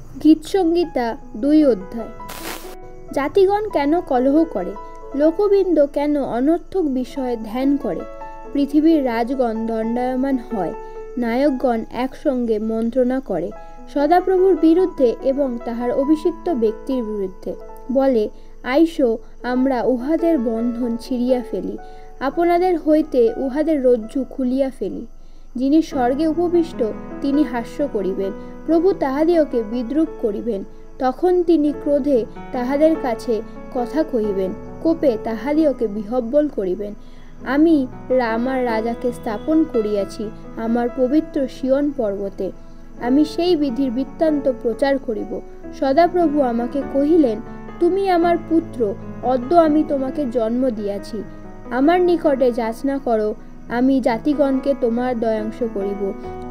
গীতসংগীতা ২ অধ্যায়। জাতিগণ কেন কলহ করে, লোকবৃন্দ কেন অনর্থক বিষয়ে ধ্যান করে? পৃথিবীর রাজগণ দণ্ডায়মান হয়, নায়কগণ একসঙ্গে মন্ত্রণা করে সদাপ্রভুর বিরুদ্ধে এবং তাহার অভিষিক্ত ব্যক্তির বিরুদ্ধে। বলে, আইসো, আমরা উহাদের বন্ধন ছিঁড়িয়া ফেলি, আপনাদের হইতে উহাদের রজ্জু খুলিয়া ফেলি। যিনি স্বর্গে উপবিষ্ট তিনি হাস্য করিবেন, প্রভু তাহাদিওকে বিদ্রূপ করিবেন। তখন তিনি ক্রোধে তাহাদের কাছে কথা কহিবেন, কোপে তাহাদিওকে বিহ্বল করিবেন। আমি আমার রাজাকে স্থাপন করিয়াছি আমার পবিত্র সিয়ন পর্বতে, আমি সেই বিধির বৃত্তান্ত প্রচার করিব। সদাপ্রভু আমাকে কহিলেন, তুমি আমার পুত্র, অদ্য আমি তোমাকে জন্ম দিয়াছি। আমার নিকটে যাচনা করো, আমি জাতিগণকে তোমার দয়াংশ করিব,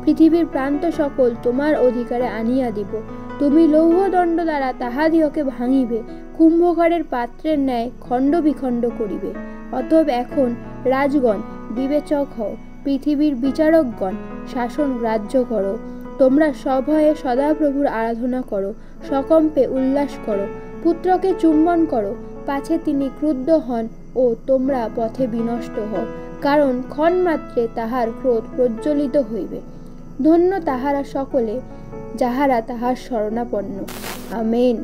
পৃথিবীর প্রান্ত সকল তোমার অধিকারে আনিয়া দিব। তুমি লৌহদণ্ড দ্বারা তাহাদিওকে ভাঙিবে, কুম্ভকারের পাত্রের ন্যায় খণ্ড বিখণ্ড করিবে। অতএব এখন রাজগণ বিবেচক হও, পৃথিবীর বিচারকগণ শাসন গ্রাহ্য করো। তোমরা সভয়ে সদাপ্রভুর আরাধনা করো, সকম্পে উল্লাস করো, পুত্রকে চুম্বন করো, পাছে তিনি ক্রুদ্ধ হন ও তোমরা পথে বিনষ্ট হও, কারণ ক্ষণমাত্রে তাহার ক্রোধ প্রজ্বলিত হইবে। ধন্য তাহারা সকলে যাহারা তাহার শরণাপন্ন। আমেন।